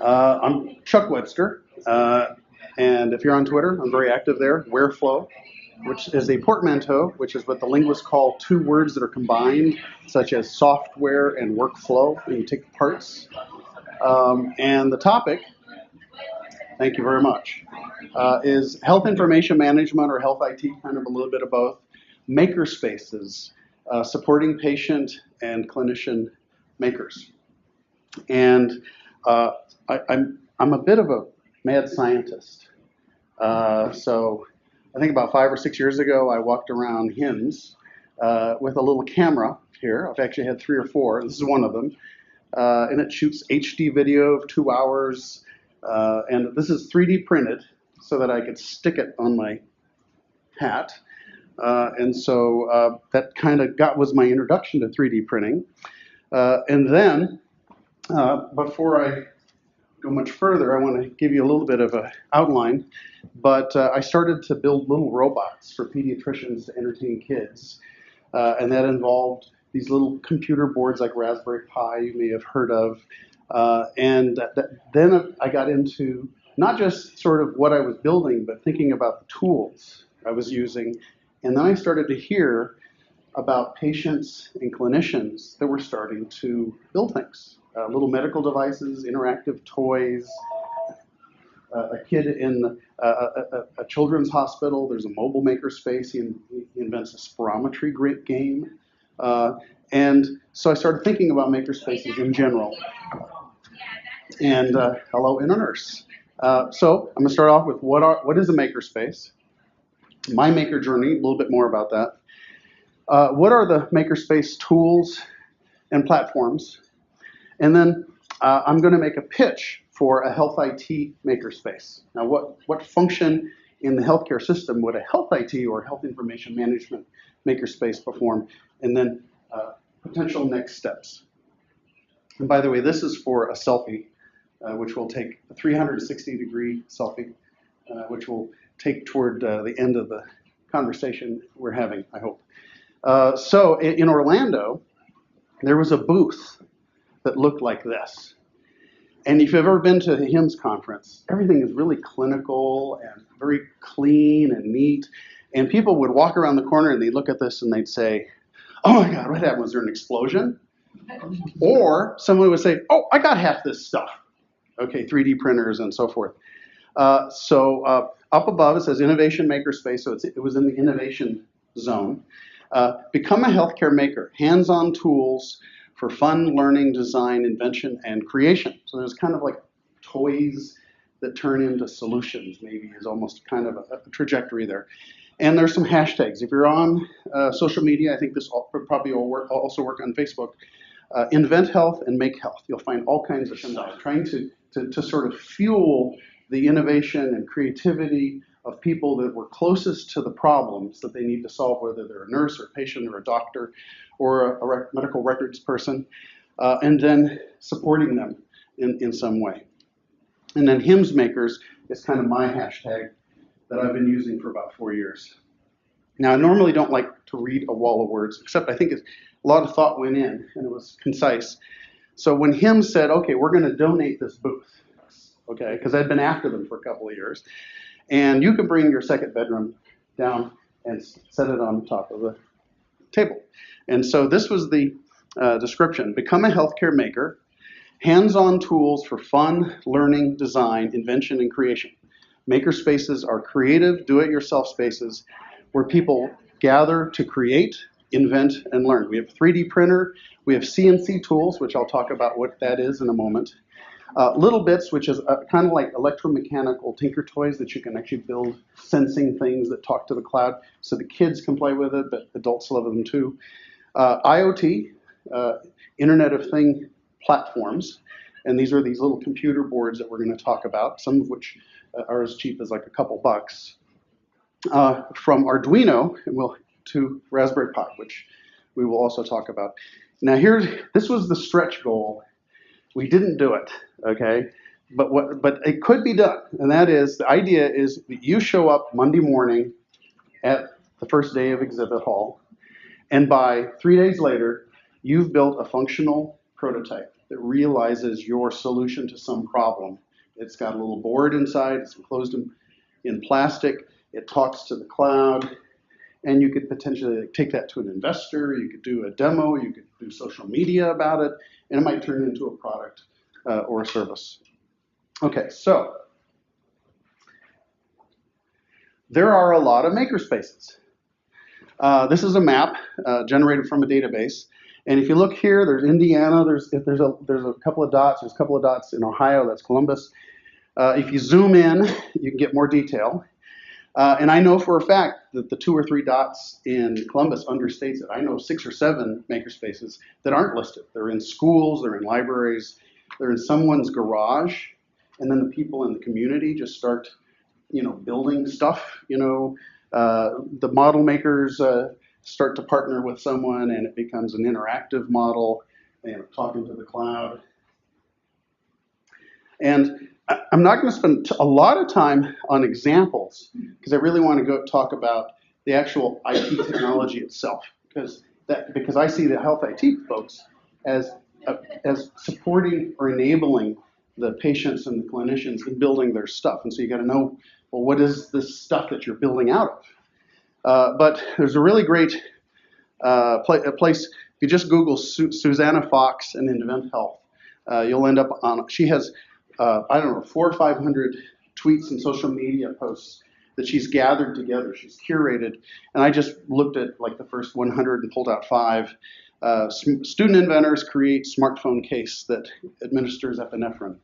I'm Chuck Webster, and if you're on Twitter, I'm very active there. Whereflow, which is a portmanteau, which is what the linguists call two words that are combined, such as software and workflow, and you take the parts. And the topic, thank you very much, is health information management or health IT, kind of a little bit of both. Makerspaces, supporting patient and clinician makers. And I'm a bit of a mad scientist. So I think about 5 or 6 years ago, I walked around HIMSS with a little camera here. I've actually had 3 or 4. This is one of them. And it shoots HD video of 2 hours. And this is 3D printed so that I could stick it on my hat. And so that kind of was my introduction to 3D printing. And then, before I go much further, I want to give you a little bit of an outline. But I started to build little robots for pediatricians to entertain kids. And that involved these little computer boards like Raspberry Pi you may have heard of. And then I got into not just sort of what I was building, but thinking about the tools I was using. And then I started to hear about patients and clinicians that were starting to build things. Little medical devices, interactive toys. A kid in a children's hospital, there's a mobile makerspace. He invents a spirometry game. And so I started thinking about makerspaces in general. And hello, inner nurse. So I'm going to start off with what is a makerspace? My maker journey, a little bit more about that. What are the makerspace tools and platforms? And then I'm going to make a pitch for a health IT makerspace. Now, what function in the healthcare system would a health IT or health information management makerspace perform? And then potential next steps. And by the way, this is for a selfie, which will take a 360-degree selfie, which will take toward the end of the conversation we're having, I hope. So in Orlando, there was a booth that looked like this. And if you've ever been to a HIMSS conference, everything is really clinical and very clean and neat. And people would walk around the corner and they'd look at this and they'd say, "Oh my God, what happened? Was there an explosion?" Or someone would say, "Oh, I got half this stuff." Okay, 3D printers and so forth. So up above it says Innovation Makerspace, so it was in the innovation zone. Become a healthcare maker, hands-on tools for fun, learning, design, invention, and creation. So there's kind of like toys that turn into solutions, maybe is almost kind of a trajectory there. And there's some hashtags. If you're on social media, I think this probably will also work on Facebook. Invent health and make health. You'll find all kinds of stuff trying to sort of fuel the innovation and creativity of people that were closest to the problems that they need to solve, whether they're a nurse or a patient or a doctor or a medical records person, and then supporting them in some way. And then HIMSS Makers is kind of my hashtag that I've been using for about 4 years. Now, I normally don't like to read a wall of words, except I think a lot of thought went in, and it was concise. So when HIMSS said, okay, we're going to donate this booth, okay, because I'd been after them for a couple of years, and you can bring your second bedroom down and set it on top of the table. And so this was the description. Become a healthcare maker, hands-on tools for fun, learning, design, invention, and creation. Makerspaces are creative, do-it-yourself spaces where people gather to create, invent, and learn. We have a 3D printer. We have CNC tools, which I'll talk about what that is in a moment. Little Bits, which is kind of like electromechanical tinker toys that you can actually build sensing things that talk to the cloud, so the kids can play with it, but adults love them too. IoT, Internet of Things platforms, and these are these little computer boards that we're going to talk about, some of which are as cheap as like a couple bucks. From Arduino to Raspberry Pi, which we will also talk about. Now this was the stretch goal. We didn't do it, okay? But it could be done, and that is, the idea is that you show up Monday morning at the first day of exhibit hall, and by 3 days later, you've built a functional prototype that realizes your solution to some problem. It's got a little board inside, it's enclosed in plastic, it talks to the cloud, and you could potentially take that to an investor, you could do a demo, you could do social media about it, and it might turn into a product or a service. Okay, so there are a lot of makerspaces. This is a map generated from a database. And if you look here, there's Indiana, there's a couple of dots, there's a couple of dots in Ohio, that's Columbus. If you zoom in, you can get more detail. And I know for a fact that the 2 or 3 dots in Columbus understates it. I know 6 or 7 makerspaces that aren't listed. They're in schools, they're in libraries, they're in someone's garage, and then the people in the community just start, building stuff. The model makers start to partner with someone, and it becomes an interactive model, talking to the cloud. And I'm not going to spend a lot of time on examples because I really want to go talk about the actual IT technology itself, because I see the health IT folks as supporting or enabling the patients and the clinicians in building their stuff. And so you got to know, well, what is this stuff that you're building out of? But there's a really great place. If you just Google Susanna Fox and Invent Health, you'll end up on. She has 400 or 500 tweets and social media posts that she's gathered together. She's curated, and I just looked at like the first 100 and pulled out 5. Student inventors create smartphone case that administers epinephrine.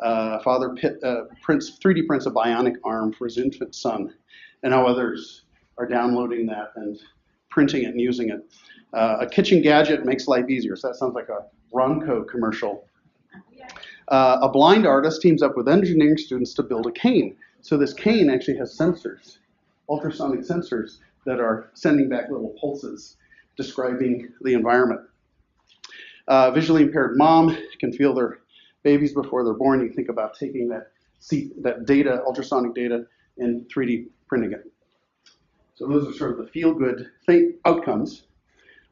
Father 3D prints a bionic arm for his infant son, and how others are downloading that and printing it and using it. A kitchen gadget makes life easier. So that sounds like a Ronco commercial. A blind artist teams up with engineering students to build a cane. So this cane actually has sensors, ultrasonic sensors that are sending back little pulses describing the environment. Visually impaired mom can feel their babies before they're born. You think about taking that data, ultrasonic data, and 3D printing it. So those are sort of the feel-good outcomes.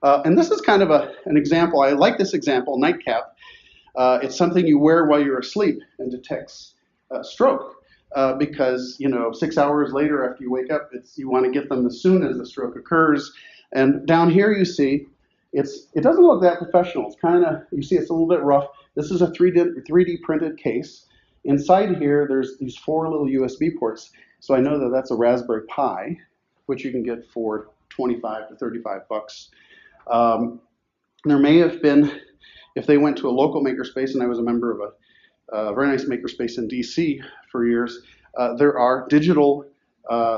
And this is kind of an example. I like this example, nightcap. It's something you wear while you're asleep and detects stroke because 6 hours later after you wake up, you want to get them as soon as the stroke occurs. And down here you see it doesn't look that professional. It's kind of, you see it's a little bit rough. This is a 3D printed case. Inside here there's these 4 little USB ports. So I know that that's a Raspberry Pi, which you can get for $25 to $35. There may have been, if they went to a local makerspace, and I was a member of a very nice makerspace in DC for years, there are digital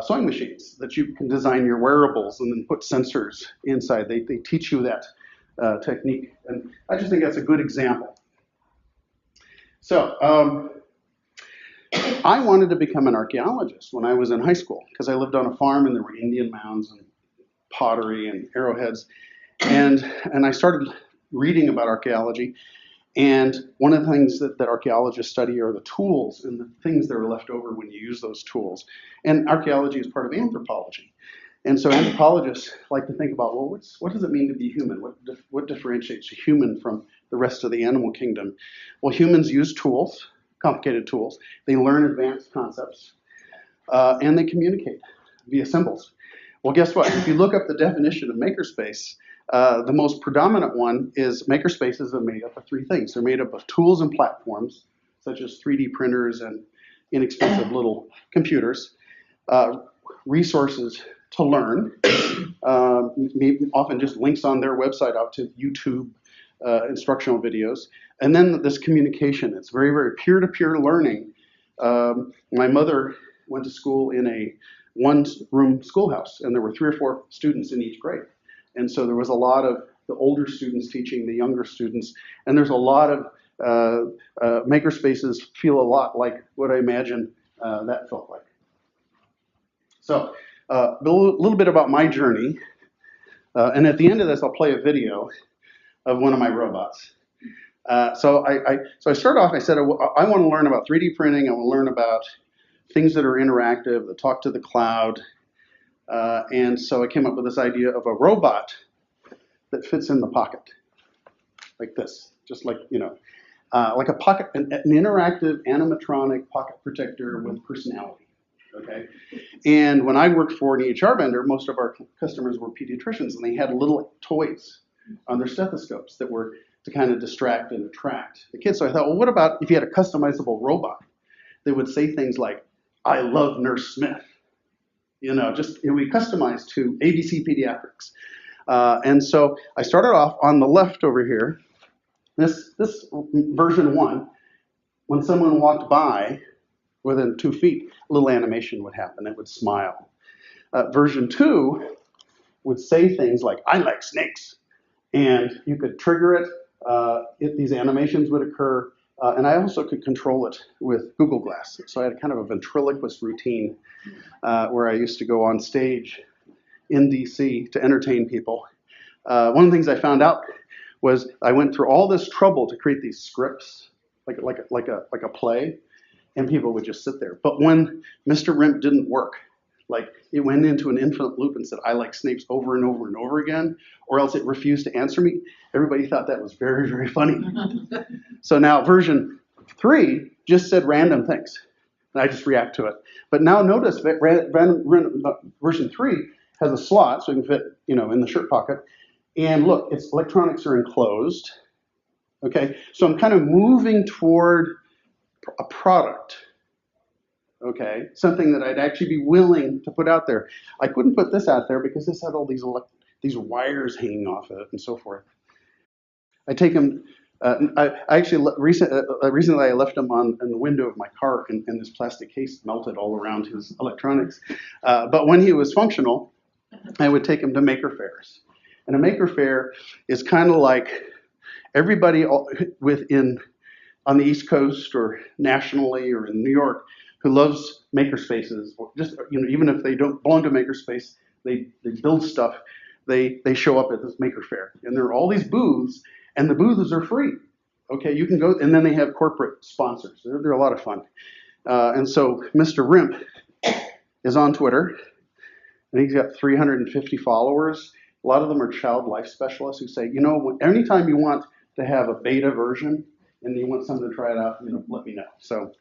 sewing machines that you can design your wearables and then put sensors inside. They teach you that technique, and I just think that's a good example. So I wanted to become an archaeologist when I was in high school because I lived on a farm and there were Indian mounds and pottery and arrowheads, and I started reading about archaeology. And one of the things that archaeologists study are the tools and the things that are left over when you use those tools. And archaeology is part of anthropology. And so anthropologists like to think about, well, what does it mean to be human? What differentiates a human from the rest of the animal kingdom? Well, humans use tools, complicated tools. They learn advanced concepts, and they communicate via symbols. Well, guess what? If you look up the definition of makerspace, the most predominant one is makerspaces are made up of 3 things. They're made up of tools and platforms, such as 3D printers and inexpensive little computers, resources to learn, maybe often just links on their website out to YouTube instructional videos, and then this communication. It's very, very peer-to-peer learning. My mother went to school in a 1-room schoolhouse, and there were 3 or 4 students in each grade. And so there was a lot of the older students teaching the younger students, and there's a lot of makerspaces feel a lot like what I imagine that felt like. So a little bit about my journey, and at the end of this I'll play a video of one of my robots. So I started off, I said I want to learn about 3D printing, I want to learn about things that are interactive, that talk to the cloud. And so I came up with this idea of a robot that fits in the pocket, like this, just like, like a pocket, an interactive animatronic pocket protector with personality. Okay, and when I worked for an EHR vendor, most of our customers were pediatricians, and they had little toys on their stethoscopes that were to kind of distract and attract the kids. So I thought, well, what about if you had a customizable robot that would say things like, "I love Nurse Smith," we customized to ABC Pediatrics. And so I started off on the left over here. This version 1, when someone walked by within 2 feet, a little animation would happen. It would smile. Version 2 would say things like, "I like snakes." And you could trigger it. These animations would occur. And I also could control it with Google Glass. So I had kind of a ventriloquist routine where I used to go on stage in DC to entertain people. One of the things I found out was I went through all this trouble to create these scripts, like a play, and people would just sit there. But when Mr. Rimp didn't work, like it went into an infinite loop and said, "I like snakes" over and over and over again, or else it refused to answer me, everybody thought that was very, very funny. So now version 3 just said random things, and I just react to it. But now notice that version 3 has a slot, so you can fit, in the shirt pocket. And look, its electronics are enclosed. Okay, so I'm kind of moving toward a product. Okay, something that I'd actually be willing to put out there. I couldn't put this out there because this had all these wires hanging off of it and so forth. I take him. I actually recently I left him on in the window of my car, and this plastic case melted all around his electronics. But when he was functional, I would take him to maker fairs. And a maker fair is kind of like everybody on the East Coast or nationally or in New York who loves Makerspaces, or just even if they don't belong to Makerspace, they build stuff. They show up at this maker fair, and there are all these booths, and the booths are free. Okay, you can go, and then they have corporate sponsors. They're a lot of fun. And so Mr. Rimp is on Twitter, and he's got 350 followers. A lot of them are child life specialists who say, anytime you want to have a beta version and you want someone to try it out, let me know. So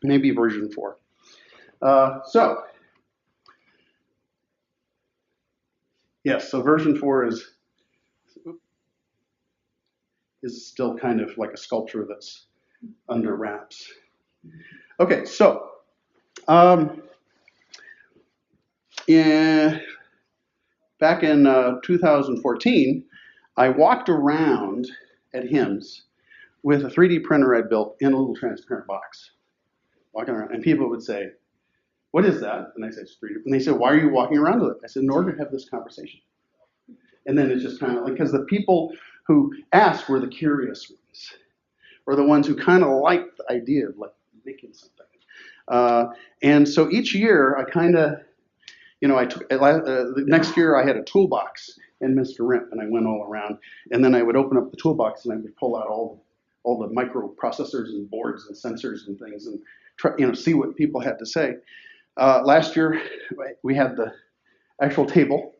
maybe version 4. So version 4 is still kind of like a sculpture that's under wraps. Okay, so back in 2014, I walked around at HIMSS with a 3D printer I built in a little transparent box. Walking around, and people would say, "What is that?" And I said, "It's 3D." And they said, "Why are you walking around with it?" I said, "In order to have this conversation." And then it's just kind of like, because the people who asked were the curious ones, or the ones who kind of liked the idea of like making something. And so each year I kind of, I took, the next year I had a toolbox in Mr. Rimp, and I went all around, and then I would open up the toolbox and I would pull out all the microprocessors and boards and sensors and things, and try, see what people had to say. Last year we had the actual table,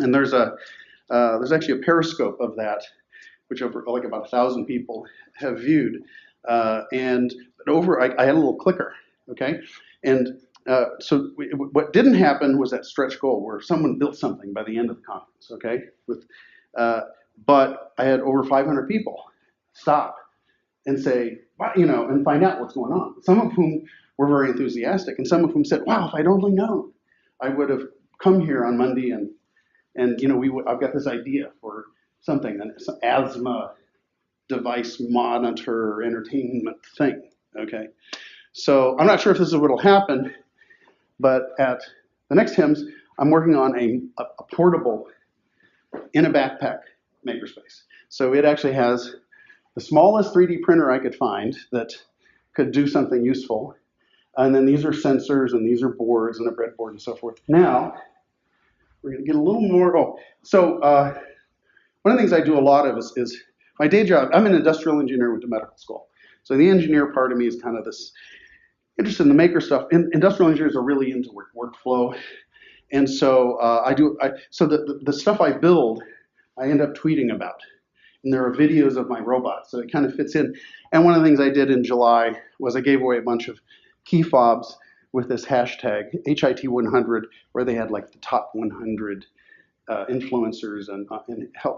and there's actually a periscope of that, which over like about 1,000 people have viewed. I had a little clicker, okay, and so what didn't happen was that stretch goal where someone built something by the end of the conference, okay? But I had over 500 people stop and say, and find out what's going on. Some of whom were very enthusiastic, and some of whom said, "Wow, if I'd only known, I would have come here on Monday and I've got this idea for something, an asthma device monitor entertainment thing." Okay, so I'm not sure if this is what will happen. But at the next HIMSS, I'm working on a portable, in a backpack makerspace. So it actually has the smallest 3D printer I could find that could do something useful. And then these are sensors, and these are boards, and a breadboard, and so forth. Now, we're going to get a little more. One of the things I do a lot of is my day job. I'm an industrial engineer, went to medical school. So the engineer part of me is kind of this interested in the maker stuff. Industrial engineers are really into workflow, and so so the stuff I build, I end up tweeting about. and there are videos of my robots, so it kind of fits in. And one of the things I did in July was I gave away a bunch of key fobs with this hashtag HIT100, where they had like the top 100 influencers and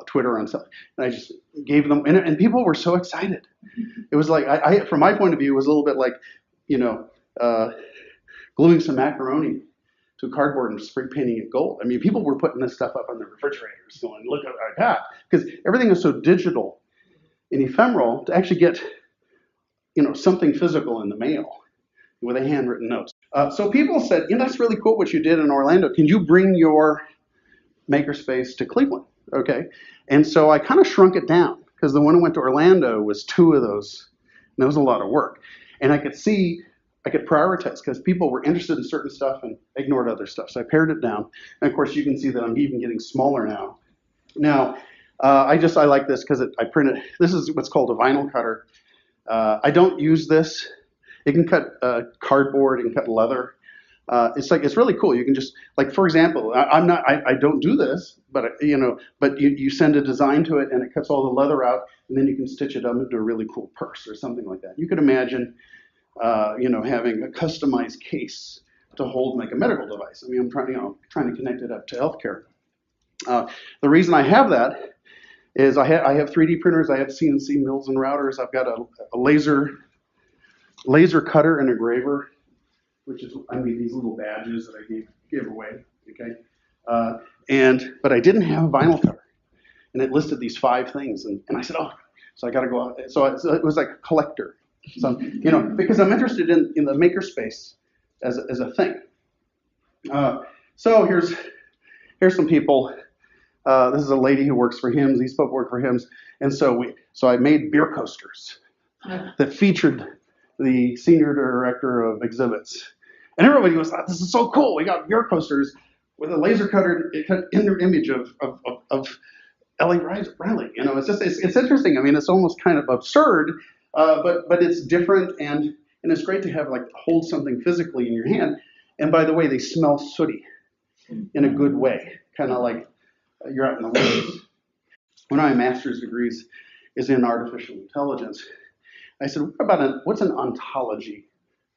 Twitter and stuff. And I just gave them, and people were so excited. It was like, from my point of view, it was a little bit like, gluing some macaroni to cardboard and spray painting it gold. I mean, people were putting this stuff up on their refrigerators going, look at that. Because everything is so digital and ephemeral to actually get, something physical in the mail with a handwritten note. So people said, that's really cool what you did in Orlando. Can you bring your Makerspace to Cleveland? Okay. And so I kind of shrunk it down because the one I went to Orlando was 2 of those. And that was a lot of work. And I could prioritize because people were interested in certain stuff and ignored other stuff. So I pared it down. And of course, you can see that I'm even getting smaller now. Now, I like this because I printed. This is what's called a vinyl cutter. I don't use this. It can cut cardboard and cut leather. It's really cool. You can just, like, for example, I don't do this, but you send a design to it and it cuts all the leather out, and then you can stitch it up into a really cool purse or something like that. You could imagine, having a customized case to hold like a medical device. I mean, I'm trying to connect it up to healthcare. The reason I have that is I have 3D printers, I have CNC mills and routers, I've got a laser cutter and engraver, which is, these little badges that I gave away, okay? But I didn't have a vinyl cutter, and it listed these 5 things, and I said, oh, so I got to go out. So it was like a collector, so because I'm interested in the makerspace as a thing. So here's some people. This is a lady who works for HIMSS. These folks work for HIMSS, and so I made beer coasters that featured the senior director of exhibits. And everybody was like, this is so cool. We got beer coasters with a laser cutter in their image of Ellie Riley. It's interesting. I mean, it's almost kind of absurd, but it's different, and it's great to have hold something physically in your hand. And by the way, they smell sooty in a good way, kind of like you're out in the woods. One of my master's degrees is in artificial intelligence. I said, what's an ontology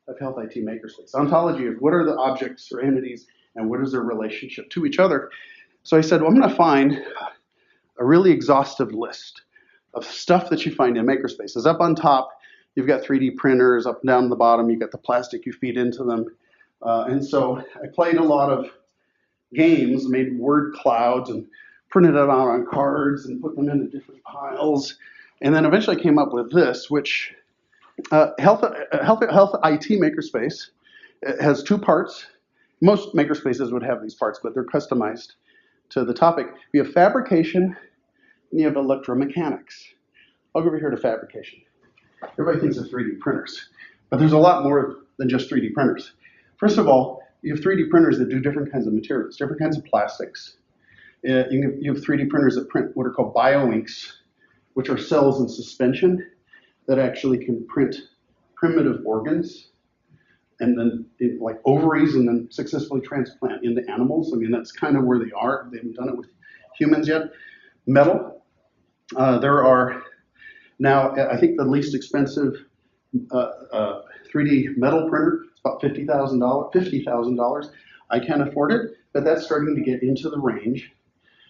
of Health IT Makerspace? Ontology is what are the objects or entities and what is their relationship to each other? So I said, well, I'm going to find a really exhaustive list of stuff that you find in Makerspaces. Up on top, you've got 3D printers. Up and down the bottom, you've got the plastic you feed into them. And so I played a lot of games, made word clouds and printed them out on cards and put them into different piles. And then eventually I came up with this, which Health IT Makerspace has 2 parts. Most makerspaces would have these parts, but they're customized to the topic. You have fabrication and you have electromechanics. I'll go over here to fabrication. Everybody thinks of 3D printers, but there's a lot more than just 3D printers. First of all, you have 3D printers that do different kinds of materials, different kinds of plastics. You have 3D printers that print what are called bioinks, which are cells in suspension that actually can print primitive organs and then like ovaries and then successfully transplant into animals. I mean, that's kind of where they are. They haven't done it with humans yet. Metal. There are now, I think the least expensive 3D metal printer is about $50,000. I can't afford it, but that's starting to get into the range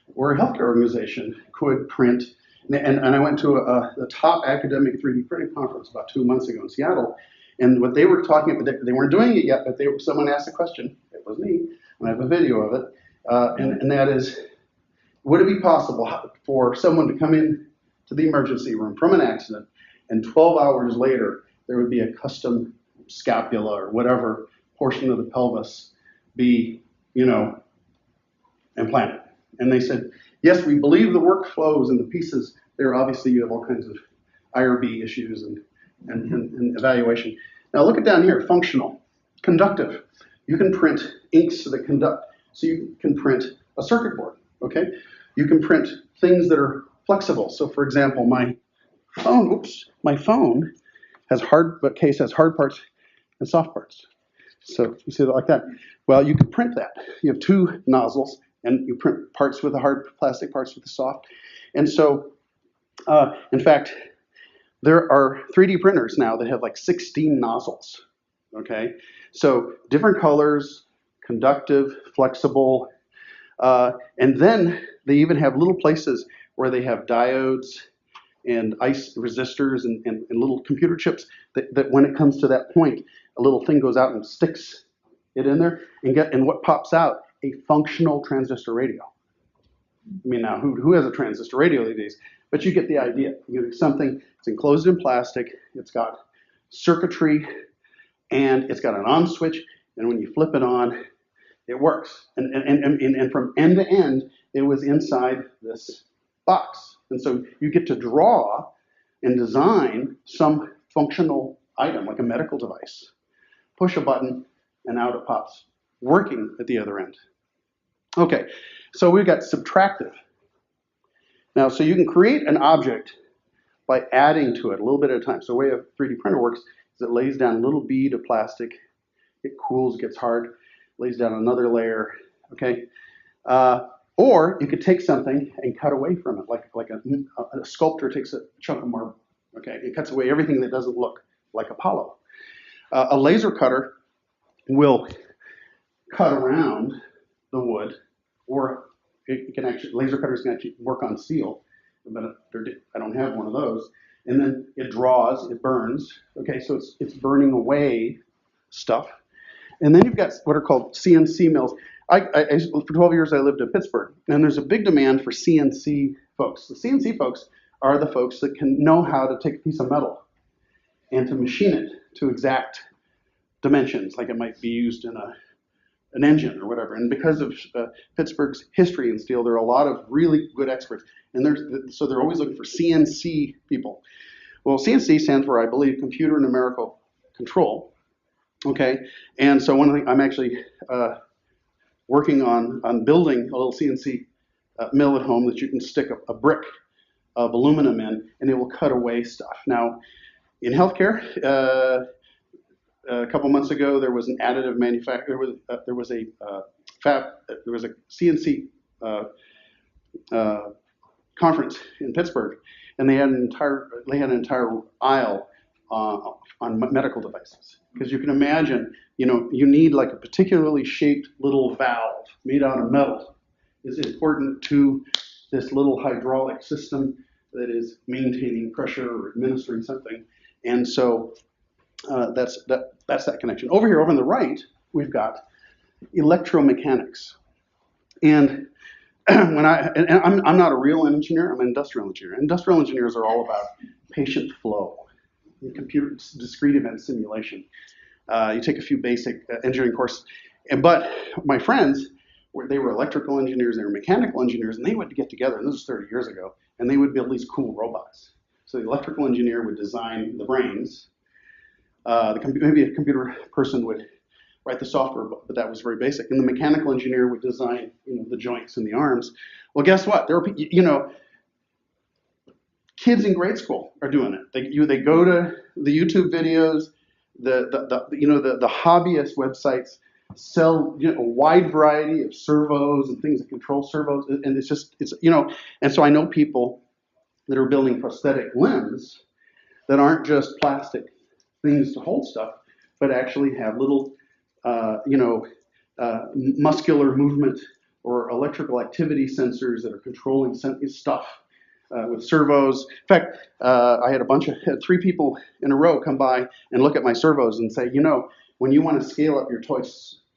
where a healthcare organization could print. And I went to the top academic 3D printing conference about 2 months ago in Seattle, and what they were talking about, they weren't doing it yet, but someone asked a question. It was me, and I have a video of it, and that is, would it be possible for someone to come in to the emergency room from an accident, and 12 hours later, there would be a custom scapula or whatever portion of the pelvis be, implanted? And they said, yes, we believe the workflows and the pieces there. Obviously, you have all kinds of IRB issues and evaluation. Now look at down here, functional, conductive. You can print inks that conduct. So you can print a circuit board, okay? You can print things that are flexible. So for example, my phone has hard parts and soft parts. So you see that like that. Well, you can print that. You have 2 nozzles, and you print parts with the hard plastic, parts with the soft. And so In fact, there are 3D printers now that have like 16 nozzles. Okay, so different colors, conductive, flexible, and then they even have little places where they have diodes and ice resistors and little computer chips that when it comes to that point, a little thing goes out and sticks it in there and what pops out? A functional transistor radio. I mean, now who has a transistor radio these days? But you get the idea. You get something, it's enclosed in plastic, it's got circuitry, and it's got an on switch, and when you flip it on, it works. And from end to end, it was inside this box. And so you get to draw and design some functional item, like a medical device. Push a button, and out it pops, working at the other end. Okay, so we've got subtractive. Now, so you can create an object by adding to it a little bit at a time. So the way a 3D printer works is it lays down a little bead of plastic, it cools, gets hard, lays down another layer, okay? Or you could take something and cut away from it, like a sculptor takes a chunk of marble, okay? It cuts away everything that doesn't look like Apollo. A laser cutter will cut around the wood, or it can actually, laser cutters can actually work on steel, but I don't have one of those. And then it draws, it burns, okay? So it's burning away stuff. And then you've got what are called CNC mills. For 12 years, I lived in Pittsburgh, and there's a big demand for CNC folks. The CNC folks are the folks that can know how to take a piece of metal and to machine it to exact dimensions, like it might be used in an engine or whatever. And because of Pittsburgh's history in steel, there are a lot of really good experts, and so they're always looking for CNC people. Well, CNC stands for, I believe, computer numerical control. Okay, and so one of the things I'm actually working on building a little CNC mill at home that you can stick a brick of aluminum in, and it will cut away stuff. Now, in healthcare, a couple months ago, there was an additive manufacturer. There was a CNC conference in Pittsburgh, and they had an entire aisle on medical devices. Because you can imagine, you need like a particularly shaped little valve made out of metal is important to this little hydraulic system that is maintaining pressure or administering something. And so that's that connection. Over on the right, we've got electromechanics. And I'm not a real engineer, I'm an industrial engineer. Industrial engineers are all about patient flow, computer discrete event simulation. You take a few basic engineering courses, but my friends, they were electrical engineers, they were mechanical engineers, and they would get together, and this was 30 years ago, and they would build these cool robots. So the electrical engineer would design the brains, maybe a computer person would write the software, but that was very basic, and the mechanical engineer would design the joints and the arms. Well, guess what? There are kids in grade school are doing it. They go to the YouTube videos, the hobbyist websites sell a wide variety of servos and things that control servos, and and so I know people that are building prosthetic limbs that aren't just plastic things to hold stuff, but actually have little muscular movement or electrical activity sensors that are controlling stuff. With servos. In fact, I had 3 people in a row come by and look at my servos and say, when you want to scale up your toy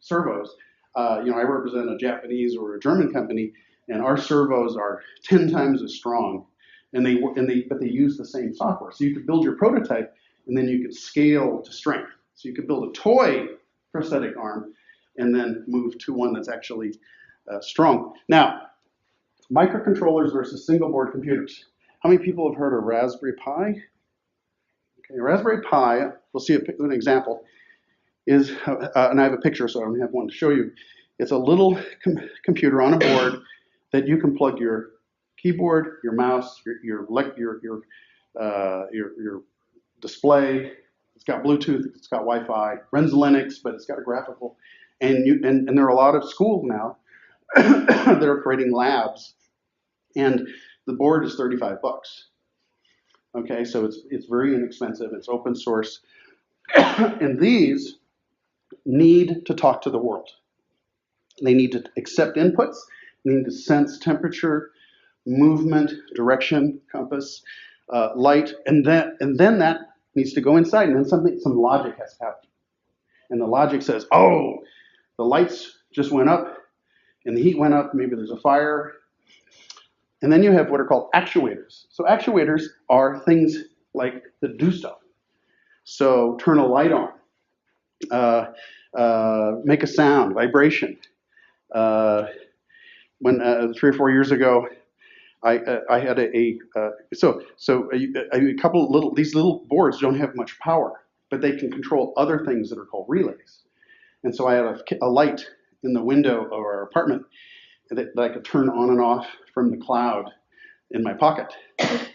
servos, I represent a Japanese or a German company, and our servos are 10 times as strong, but they use the same software. So you could build your prototype, and then you could scale to strength. So you could build a toy prosthetic arm, and then move to one that's actually strong. Now, microcontrollers versus single board computers. How many people have heard of Raspberry Pi? Okay, Raspberry Pi, we'll see an example, is, and I have a picture so I don't have one to show you. It's a little computer on a board that you can plug your keyboard, your mouse, your display. It's got Bluetooth, it's got Wi-Fi, runs Linux, but it's got a graphical. And there are a lot of schools now that are creating labs, and the board is $35. Okay, so it's very inexpensive. It's open source, and these need to talk to the world. They need to accept inputs. They need to sense temperature, movement, direction, compass, light, and then that needs to go inside, and then some logic has to happen. And the logic says, oh, the lights just went up, and the heat went up. Maybe there's a fire. And then you have what are called actuators. So actuators are things like that do stuff. So turn a light on, make a sound, vibration. When 3 or 4 years ago, I had a couple of these little boards don't have much power, but they can control other things that are called relays. And so I had a light in the window of our apartment that I could turn on and off from the cloud in my pocket.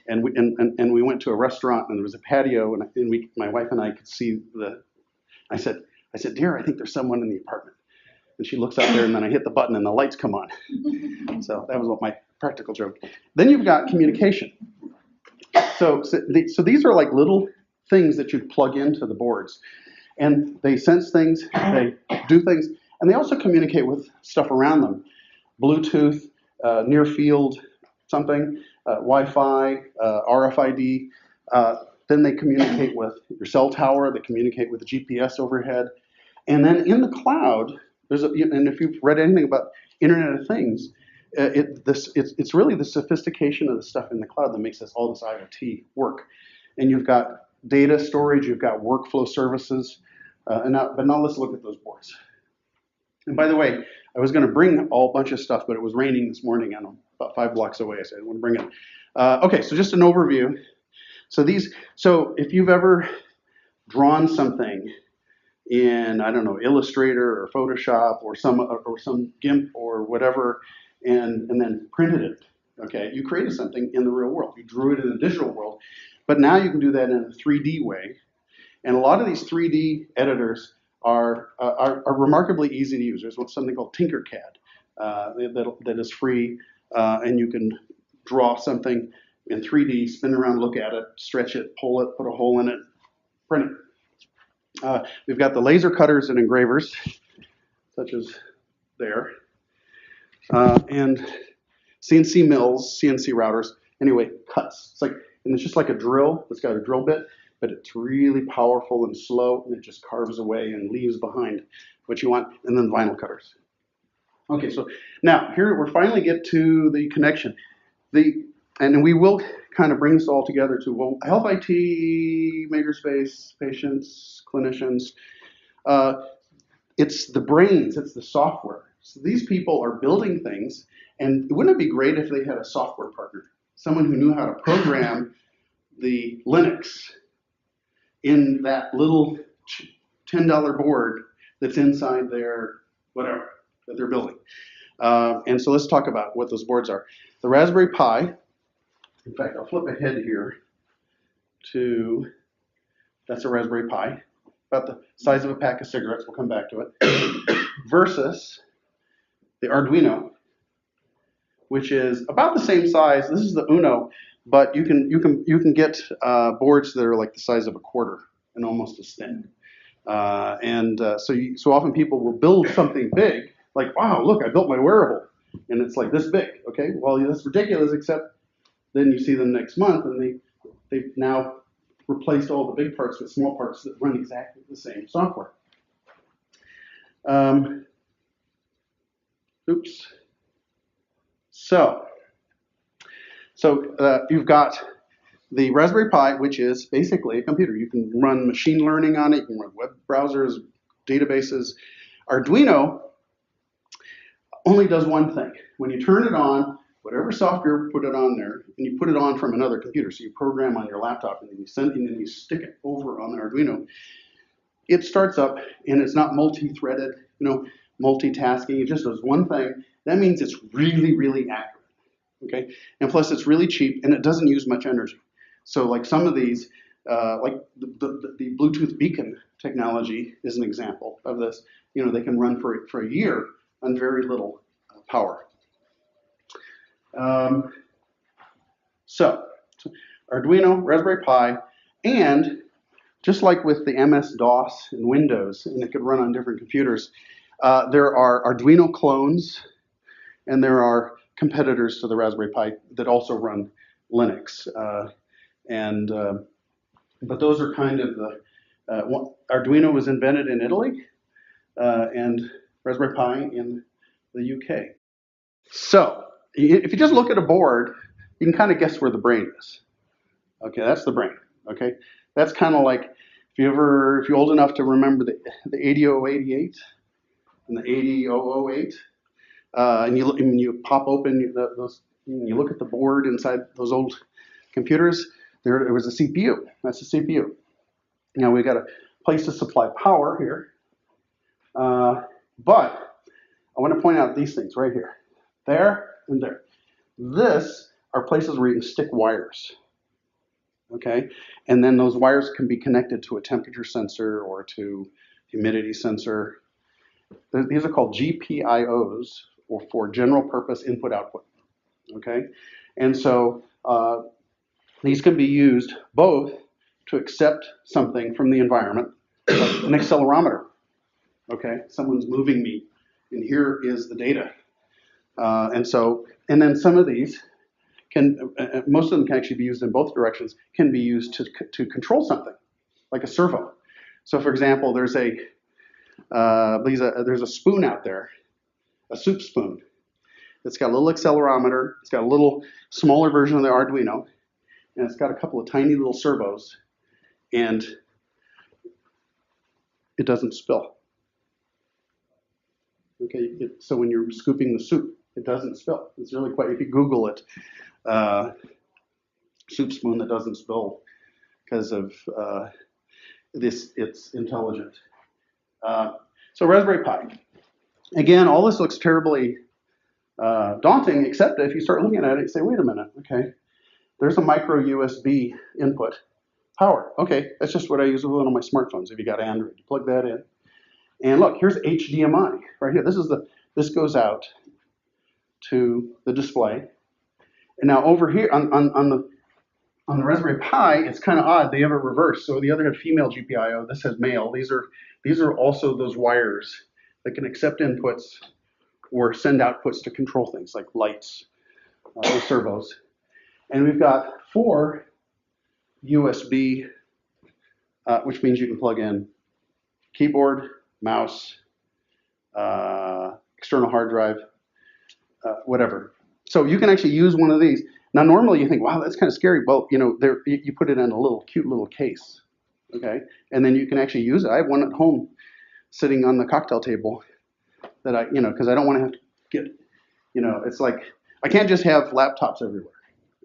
And we went to a restaurant, and there was a patio, and my wife and I could see I said, dear, I think there's someone in the apartment. And she looks out there, and then I hit the button, and the lights come on. So that was what my practical joke. Then you've got communication. So these are like little things that you plug into the boards. And they sense things, they do things, and they also communicate with stuff around them. Bluetooth, near field something, Wi-Fi, RFID. Then they communicate with your cell tower, they communicate with the GPS overhead. And then in the cloud, and if you've read anything about Internet of Things, it's really the sophistication of the stuff in the cloud that makes all this IoT work. And you've got data storage, you've got workflow services, but now let's look at those boards. And by the way, I was going to bring a whole bunch of stuff, but it was raining this morning, and I'm about 5 blocks away. I said I wouldn't bring it. Okay, so just an overview. So if you've ever drawn something in, I don't know, Illustrator or Photoshop or some GIMP or whatever, and then printed it, okay, you created something in the real world. You drew it in the digital world, but now you can do that in a 3D way. And a lot of these 3D editors are remarkably easy to use. There's something called Tinkercad that is free, and you can draw something in 3D, spin around, look at it, stretch it, pull it, put a hole in it, print it. We've got the laser cutters and engravers, such as there, and CNC mills, CNC routers. Anyway, cuts. And it's just like a drill. It's got a drill bit, but it's really powerful and slow, and it just carves away and leaves behind what you want. And then vinyl cutters. Okay, so now here we're finally get to the connection. And we will kind of bring this all together to, well, health IT, makerspace, patients, clinicians. It's the brains, it's the software. So these people are building things, and wouldn't it be great if they had a software partner? Someone who knew how to program the Linux in that little $10 board that's inside their whatever that they're building. And so let's talk about what those boards are. The Raspberry Pi, in fact, I'll flip ahead here that's a Raspberry Pi, about the size of a pack of cigarettes, we'll come back to it, versus the Arduino, which is about the same size. This is the Uno, but you can get boards that are like the size of a quarter and almost as thin. So often people will build something big, like, wow, look, I built my wearable, and it's like this big. Okay, well, that's ridiculous, except then you see them next month, and they've now replaced all the big parts with small parts that run exactly the same software. Oops. So you've got the Raspberry Pi, which is basically a computer. You can run machine learning on it. You can run web browsers, databases. Arduino only does one thing. When you turn it on, whatever software put it on there, and you put it on from another computer. So you program on your laptop, and then you stick it over on the Arduino. It starts up, and it's not multi-threaded, multitasking. It just does one thing. That means it's really, really accurate. Okay, and plus it's really cheap, and it doesn't use much energy. So like some of these, like the Bluetooth beacon technology is an example of this. They can run for a year on very little power. So Arduino, Raspberry Pi, and just like with the MS-DOS and Windows, and it could run on different computers, there are Arduino clones, and there are competitors to the Raspberry Pi that also run Linux. But those are kind of the, Arduino was invented in Italy, and Raspberry Pi in the UK. So if you just look at a board, you can kind of guess where the brain is. Okay, that's the brain. Okay, that's kind of like if you're old enough to remember the 8088 and the 8008, and you pop open those, you look at the board inside those old computers. There was a CPU. That's a CPU. Now we've got a place to supply power here, but I want to point out these things right here, there and there. This are places where you can stick wires. Okay, and then those wires can be connected to a temperature sensor or to humidity sensor. These are called GPIOs, or for general purpose input output. Okay, and so these can be used both to accept something from the environment, like an accelerometer. Okay, someone's moving me, and here is the data. And then some of these can, most of them can actually be used in both directions, can be used to control something, like a servo. So for example, there's a spoon out there, a soup spoon. It's got a little accelerometer, it's got a little smaller version of the Arduino, and it's got a couple of tiny little servos, and it doesn't spill. Okay, so when you're scooping the soup, it doesn't spill. It's really quite, if you Google it, soup spoon that doesn't spill because of this, it's intelligent. So Raspberry Pi. Again, all this looks terribly daunting, except if you start looking at it and say, wait a minute, okay, there's a micro USB input power. Okay, that's just what I use with one of my smartphones. If you got Android, you plug that in. And look, here's HDMI right here. This goes out to the display. And now over here on the Raspberry Pi, it's kind of odd. They have a reverse. So the other had female GPIO. This has male. These are also those wires that can accept inputs or send outputs to control things like lights or servos. And we've got 4 USB, which means you can plug in keyboard, mouse, external hard drive, whatever. So you can actually use one of these. Now, normally you think, wow, that's kind of scary. Well, you put it in a cute little case, okay? And then you can actually use it. I have one at home sitting on the cocktail table that because I don't want to have to get, it's like, I can't just have laptops everywhere,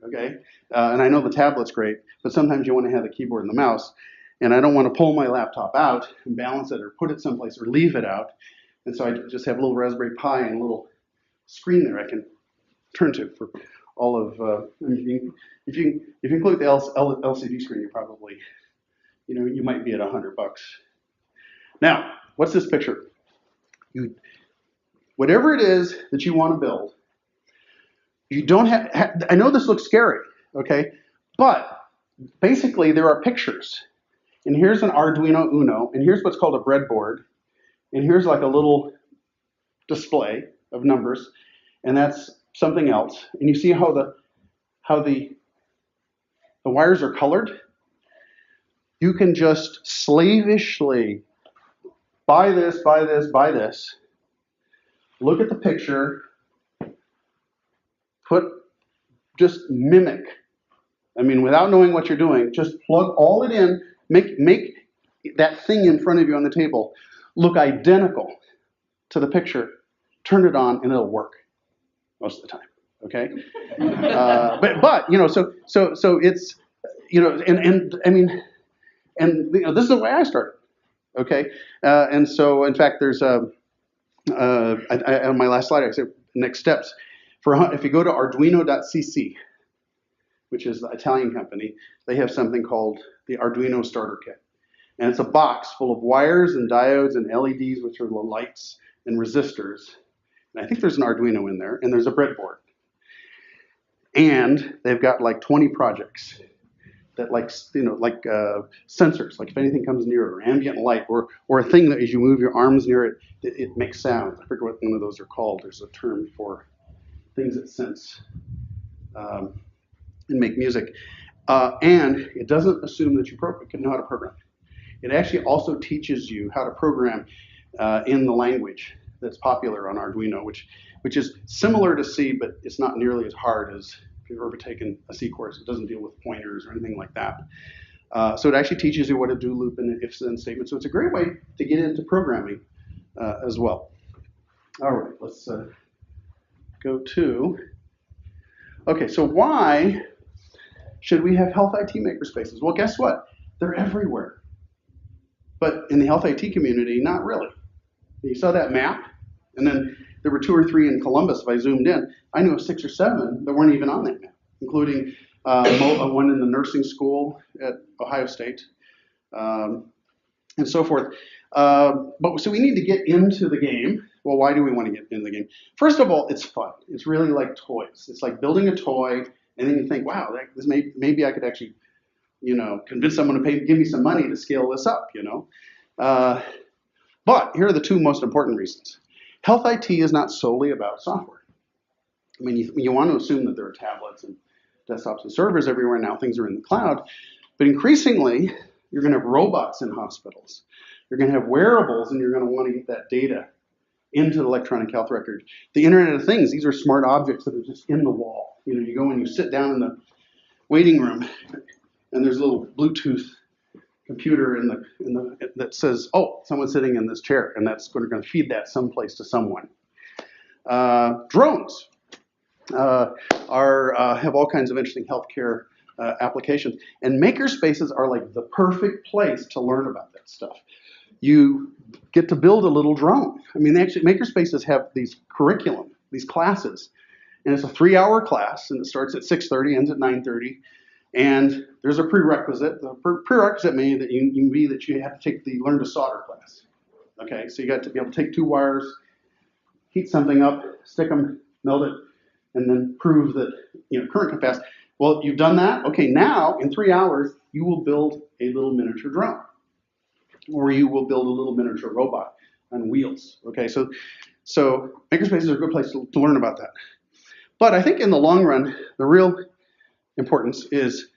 okay? And I know the tablet's great, but sometimes you want to have the keyboard and the mouse, and I don't want to pull my laptop out and balance it or put it someplace or leave it out. And so I just have a little Raspberry Pi and a little screen there I can turn to for all of, if you include the LCD screen, you probably, you might be at $100. Now, what's this picture? Whatever it is that you want to build, you don't have, I know this looks scary, okay? But basically there are pictures. And here's an Arduino Uno, and here's what's called a breadboard. And here's like a little display of numbers, and that's something else. And you see how the wires are colored? You can just slavishly buy this, buy this, buy this. Look at the picture. Just mimic. I mean, without knowing what you're doing, just plug all it in. Make that thing in front of you on the table look identical to the picture. Turn it on, and it'll work most of the time. Okay, but so it's and I mean, and this is the way I started. Okay, and so in fact, there's on my last slide I said next steps. If you go to Arduino.cc, which is the Italian company, they have something called the Arduino Starter Kit. And it's a box full of wires and diodes and LEDs, which are the lights, and resistors. And I think there's an Arduino in there, and there's a breadboard. And they've got like 20 projects. that sensors, like if anything comes near, or ambient light, or a thing that as you move your arms near it, it makes sound. I forget what one of those are called. There's a term for things that sense and make music. And it doesn't assume that you can know how to program. It actually also teaches you how to program in the language that's popular on Arduino, which is similar to C, but it's not nearly as hard as if you've ever taken a C course. It doesn't deal with pointers or anything like that. So it actually teaches you what to do loop and if then statement. So it's a great way to get into programming as well. All right, let's go to, okay, so why should we have health IT makerspaces? Well, guess what? They're everywhere. But in the health IT community, not really. You saw that map, and then there were 2 or 3 in Columbus. If I zoomed in, I knew of 6 or 7 that weren't even on that map, including one in the nursing school at Ohio State, and so forth. But so we need to get into the game. Well, why do we want to get into the game? First of all, it's fun. It's really like toys. It's like building a toy, and then you think, wow, maybe I could actually, convince someone to give me some money to scale this up, But here are the 2 most important reasons. Health IT is not solely about software. I mean, you want to assume that there are tablets and desktops and servers everywhere now. Things are in the cloud. But increasingly, you're going to have robots in hospitals. You're going to have wearables, and you're going to want to get that data into the electronic health record. The Internet of Things, these are smart objects that are just in the wall. You go and you sit down in the waiting room, and there's a little Bluetooth computer that says, oh, someone's sitting in this chair, and that's going to feed that someplace to someone. Drones have all kinds of interesting healthcare applications, and makerspaces are like the perfect place to learn about that stuff. You get to build a little drone. I mean, actually, makerspaces have these curriculum, these classes, and it's a 3-hour class, and it starts at 6:30, ends at 9:30. And there's a prerequisite. The prerequisite may that you have to take the Learn to Solder class. Okay, so you got to be able to take 2 wires, heat something up, stick them, melt it, and then prove that current can pass. Well, you've done that. Okay, now in 3 hours you will build a little miniature drone, or you will build a little miniature robot on wheels. Okay, so makerspaces are a good place to learn about that. But I think in the long run, the real importance is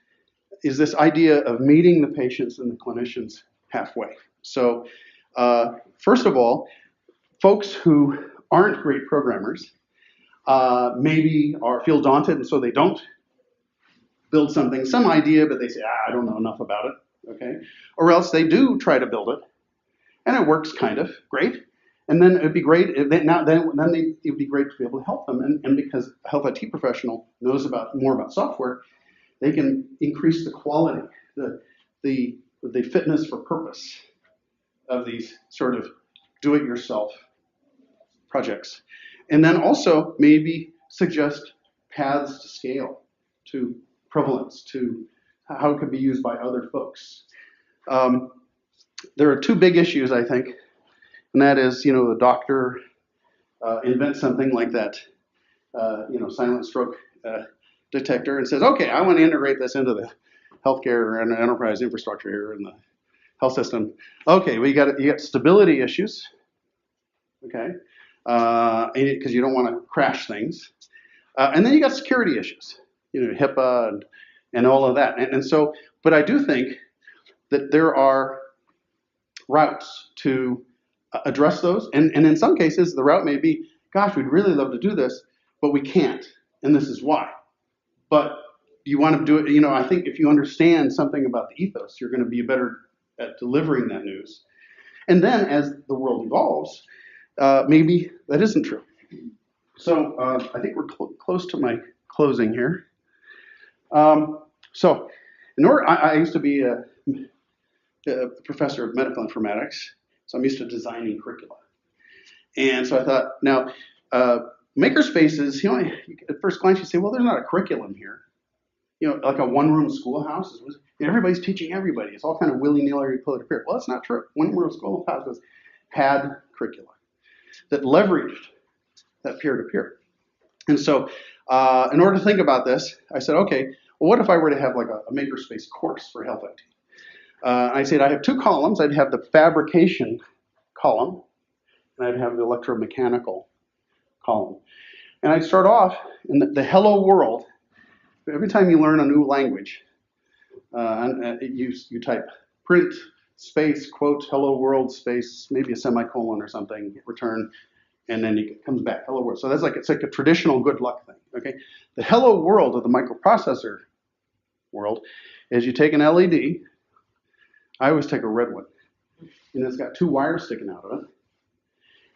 this idea of meeting the patients and the clinicians halfway. So first of all, folks who aren't great programmers maybe feel daunted, and so they don't build some idea, but they say, I don't know enough about it, okay? Or else they do try to build it, and it works kind of great. And then it'd be great. It would be great to be able to help them. And because a health IT professional knows more about software, they can increase the quality, the fitness for purpose of these sort of do-it-yourself projects. And then also maybe suggest paths to scale, to prevalence, to how it could be used by other folks. There are 2 big issues, I think. And that is, the doctor invents something like that, silent stroke detector, and says, okay, I want to integrate this into the healthcare and enterprise infrastructure here in the health system. Okay, well, you got stability issues, okay, because you don't want to crash things, and then you got security issues, HIPAA and all of that, and so, but I do think that there are routes to address those, and in some cases the route may be, gosh, we'd really love to do this, but we can't, and this is why. But you want to do it, I think if you understand something about the ethos, you're going to be better at delivering that news. And then as the world evolves, maybe that isn't true. So I think we're close to my closing here. So I used to be a professor of medical informatics, so I'm used to designing curricula. And so I thought, now, makerspaces, at first glance you say, well, there's not a curriculum here. Like a one-room schoolhouse, everybody's teaching everybody. It's all kind of willy-nilly pull it apart. Well, that's not true. One-room schoolhouses had curricula that leveraged that peer-to-peer. And so in order to think about this, I said, okay, well, what if I were to have like a Makerspace course for health IT? I said I have two columns. I'd have the fabrication column, and I'd have the electromechanical column. And I'd start off in the hello world. Every time you learn a new language, you type print space quote hello world space maybe a semicolon or something, hit return, and then it comes back hello world. So it's like a traditional good luck thing. Okay, the hello world of the microprocessor world is you take an LED. I always take a red one, and it's got two wires sticking out of it.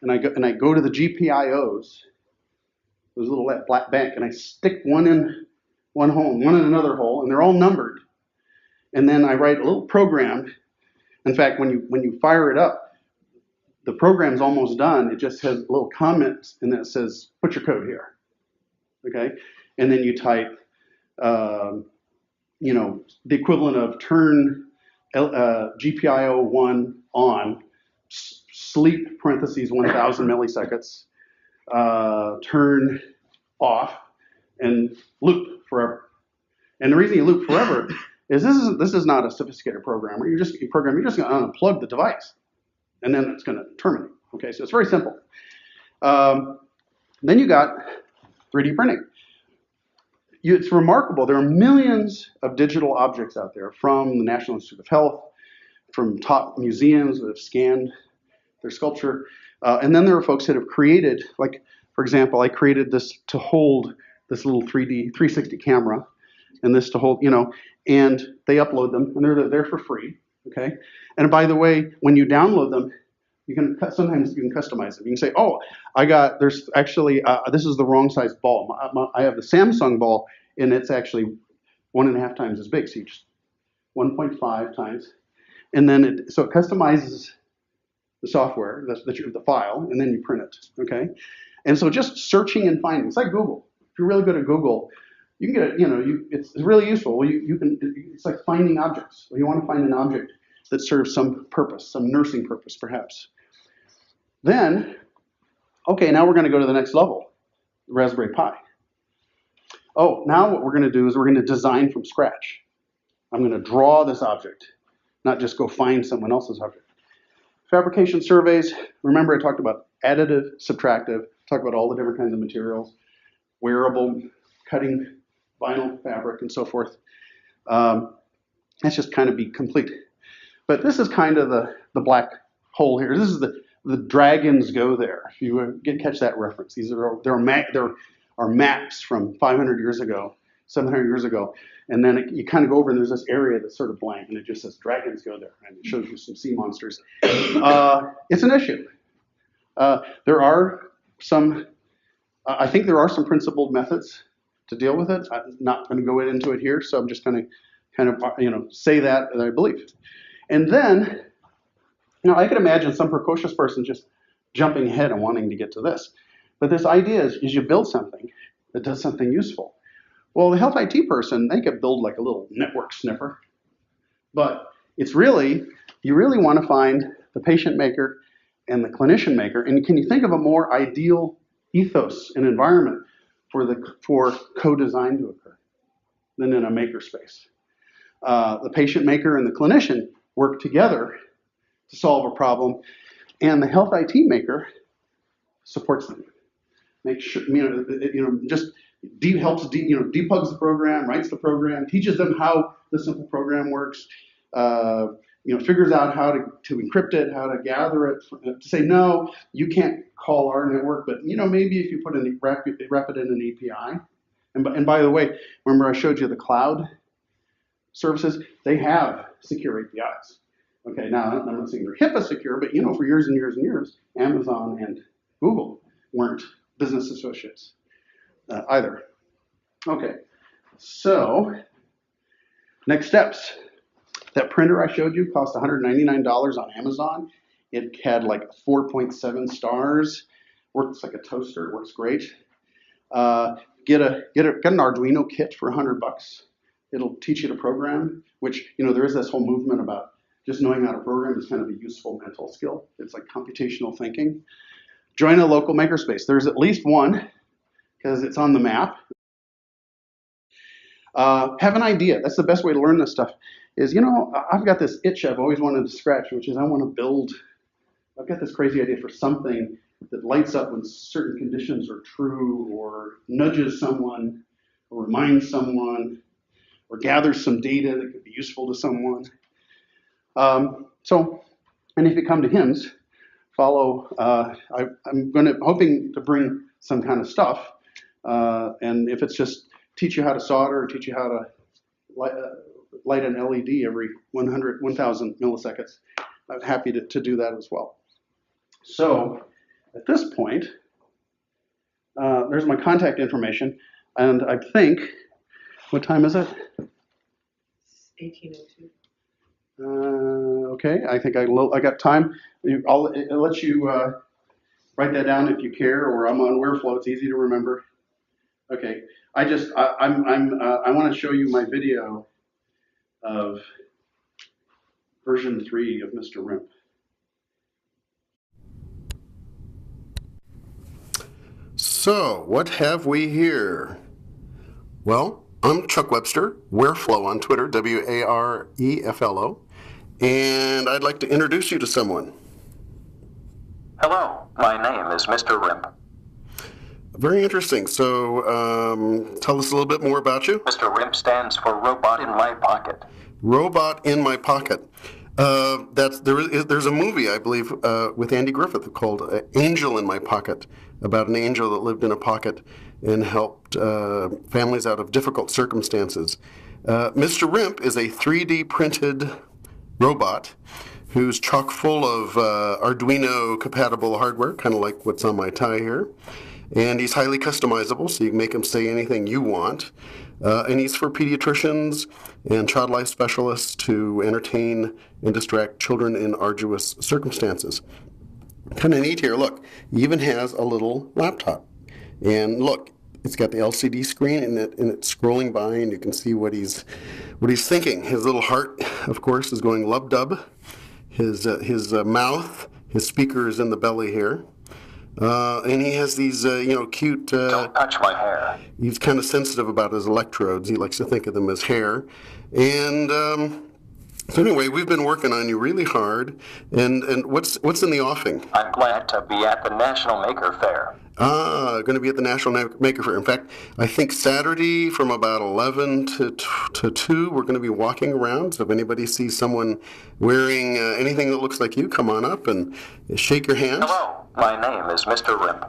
And I go to the GPIOs, those little black bank, and I stick one in one hole, one in another hole, and they're all numbered. And then I write a little program. In fact, when you fire it up, the program's almost done. It just has a little comment, and then it says, "Put your code here." Okay, and then you type, the equivalent of turn GPIO 1 on, sleep parentheses 1,000 milliseconds, turn off, and loop forever. And the reason you loop forever is this is not a sophisticated programmer. You're just going to unplug the device, and then it's going to terminate. Okay, so it's very simple. Then you got 3D printing. It's remarkable. There are millions of digital objects out there from the National Institute of Health, from top museums that have scanned their sculpture. And then there are folks that have created, like, for example, I created this to hold this little 360 camera, and this to hold, and they upload them, and they're there for free, okay? And by the way, when you download them, sometimes you can customize them. You can say, oh, there's actually, this is the wrong size ball. I have the Samsung ball, and it's actually 1.5 times as big. So you just 1.5 times. And then so it customizes the software, the file, and then you print it, okay? And so just searching and finding, it's like Google. If you're really good at Google, you can get it, it's really useful. It's like finding objects. You want to find an object that serves some purpose, some nursing purpose, perhaps. Then, okay, now we're going to go to the next level, the Raspberry Pi. Oh, now what we're going to do is we're going to design from scratch. I'm going to draw this object, not just go find someone else's object. Fabrication surveys, remember I talked about additive, subtractive, talked about all the different kinds of materials, wearable, cutting vinyl fabric, and so forth. That's just kind of be complete. But this is kind of the black hole here. This is the dragons go there. If you catch that reference, there are maps from 500 years ago, 700 years ago, and then you kind of go over and there's this area that's sort of blank, and it just says dragons go there, and it shows you some sea monsters. It's an issue. There are some. I think there are some principled methods to deal with it. I'm not going to go into it here, so I'm just going to kind of say that I believe. And then, I could imagine some precocious person just jumping ahead and wanting to get to this. But this idea is you build something that does something useful. Well, the health IT person, they could build like a little network sniffer. But you really want to find the patient maker and the clinician maker. And can you think of a more ideal ethos and environment for co-design to occur than in a makerspace? The patient maker and the clinician work together to solve a problem, and the health IT maker supports them. Make sure, just helps, debugs the program, writes the program, teaches them how the simple program works, figures out how to encrypt it, how to gather it, to say, no, you can't call our network, but maybe if you wrap it in an API. And by the way, remember I showed you the cloud services? They have secure APIs. Okay, now I'm not saying they're HIPAA secure, but for years and years and years, Amazon and Google weren't business associates either. Okay, so next steps. That printer I showed you cost $199 on Amazon. It had like 4.7 stars. Works like a toaster. It works great. Get an Arduino kit for $100. It'll teach you to program. Which there is this whole movement about just knowing how to program is kind of a useful mental skill. It's like computational thinking. Join a local makerspace. There's at least one because it's on the map. Have an idea. That's the best way to learn this stuff. Is, I've got this itch I've always wanted to scratch, which is I want to build. I've got this crazy idea for something that lights up when certain conditions are true, or nudges someone, or reminds someone, or gathers some data that could be useful to someone. And if you come to hymns, follow. I'm hoping to bring some kind of stuff, and if it's just teach you how to solder or teach you how to light an LED every 1,000 milliseconds, I'm happy to do that as well. So at this point, there's my contact information, and I think, what time is it? 18:02. Okay, I think I got time. I'll let you write that down if you care, or I'm on Wareflow. It's easy to remember. Okay, I want to show you my video of version 3 of Mr. Rimp. So, what have we here? Well, I'm Chuck Webster, Wareflow on Twitter, WAREFLO, and I'd like to introduce you to someone. Hello, my name is Mr. Rimp. Very interesting. So, tell us a little bit more about you. Mr. Rimp stands for Robot in My Pocket. Robot in My Pocket. There's a movie, I believe, with Andy Griffith called Angel in My Pocket, about an angel that lived in a pocket and helped families out of difficult circumstances. Mr. Rimp is a 3D printed robot who's chock full of Arduino-compatible hardware, kind of like what's on my tie here. And he's highly customizable, so you can make him say anything you want. And he's for pediatricians and child life specialists to entertain and distract children in arduous circumstances. Kind of neat here. Look, he even has a little laptop. And look, it's got the LCD screen and it's scrolling by, and you can see what he's thinking. His little heart, of course, is going lub-dub. His mouth, his speaker is in the belly here. And he has these, cute... Don't touch my hair. He's kind of sensitive about his electrodes. He likes to think of them as hair. And so anyway, we've been working on you really hard. And what's in the offing? I'm glad to be at the National Maker Fair. Going to be at the National Maker Fair. In fact, I think Saturday from about 11 to 2, we're going to be walking around. So if anybody sees someone wearing anything that looks like you, come on up and shake your hand. Hello, my name is Mr. Rimp.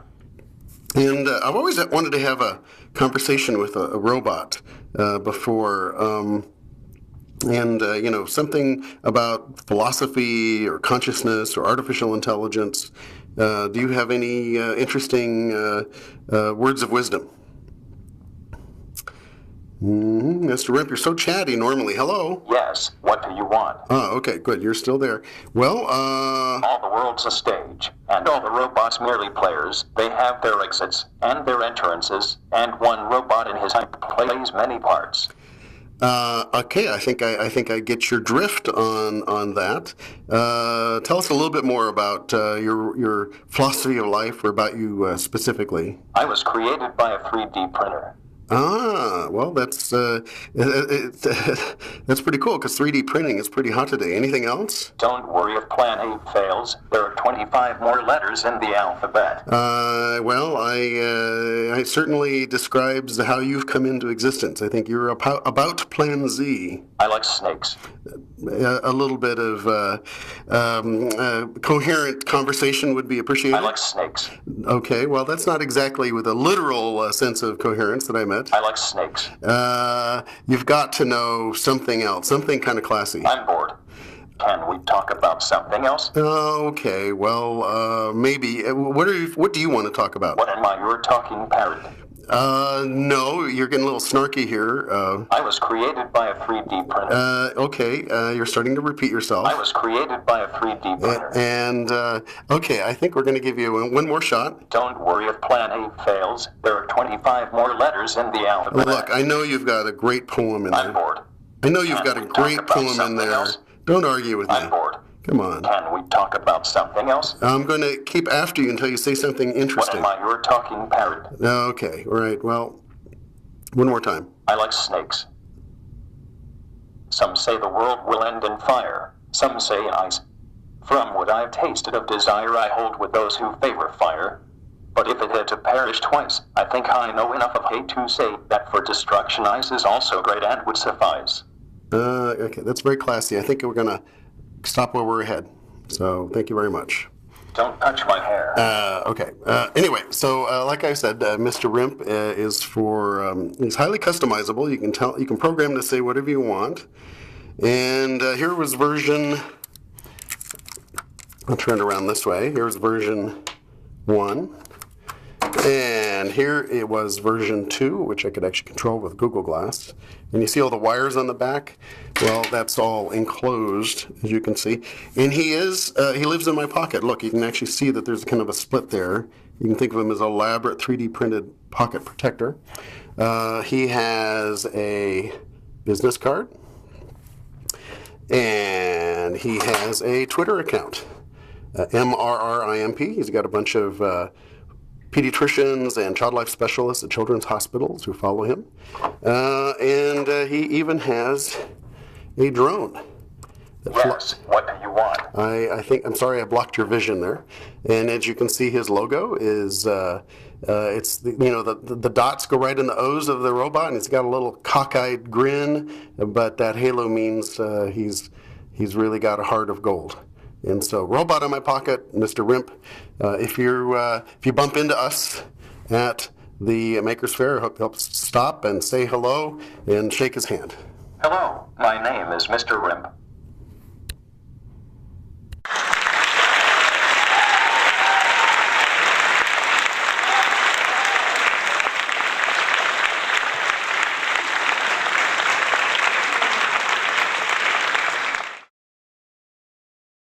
And I've always wanted to have a conversation with a robot before. Something about philosophy or consciousness or artificial intelligence. Do you have any interesting words of wisdom? Mr. Rimp, you're so chatty normally. Hello? Yes, what do you want? Oh, okay, good. You're still there. Well, all the world's a stage, and all the robots merely players. They have their exits and their entrances, and one robot in his time plays many parts. Okay, I think I get your drift on that. Tell us a little bit more about your philosophy of life, or about you specifically. I was created by a 3D printer. Well, that's pretty cool, because 3D printing is pretty hot today. Anything else? Don't worry if Plan 8 fails. There are 25 more letters in the alphabet. It certainly describes how you've come into existence. I think you're about Plan Z. I like snakes. A little bit of coherent conversation would be appreciated. I like snakes. Okay, well, that's not exactly with a literal sense of coherence that I meant. I like snakes. You've got to know something else, something kind of classy. I'm bored. Can we talk about something else? Okay, well, maybe. What do you want to talk about? What am I, your talking parrot? No, you're getting a little snarky here. I was created by a 3D printer. Okay, you're starting to repeat yourself. I was created by a 3D printer. Okay, I think we're going to give you one more shot. Don't worry if Plan 8 fails. There are 25 more letters in the alphabet. Look, I know you've got a great poem in there. I'm bored. I know you've got a great poem in there. Else? Don't argue with me. I'm bored. Come on. Can we talk about something else? I'm going to keep after you until you say something interesting. What am I, your talking parrot? Okay, all right. Well, one more time. I like snakes. Some say the world will end in fire. Some say ice. From what I've tasted of desire, I hold with those who favor fire. But if it had to perish twice, I think I know enough of hate to say that for destruction ice is also great and would suffice. Okay, that's very classy. I think we're going to stop where we're headed. So thank you very much. Don't touch my hair. Okay. Anyway, so like I said, Mr. Rimp is he's highly customizable. You can program to say whatever you want. And here was version. I'll turn it around this way. Here's version 1. And here it was version 2, which I could actually control with Google Glass. And you see all the wires on the back? Well, that's all enclosed, as you can see. And he lives in my pocket. Look, you can actually see that there's kind of a split there. You can think of him as an elaborate 3D printed pocket protector. He has a business card. And he has a Twitter account, MRRIMP. He's got a bunch of pediatricians and child life specialists at children's hospitals who follow him. And he even has a drone. Yes, what do you want? I'm sorry I blocked your vision there. And as you can see, his logo is, it's, the dots go right in the O's of the robot, and it's got a little cockeyed grin, but that halo means he's really got a heart of gold. And so, robot in my pocket, Mr. Rimp. If you bump into us at the Makers Fair, I hope you'll stop and say hello and shake his hand. Hello, my name is Mr. Rimp.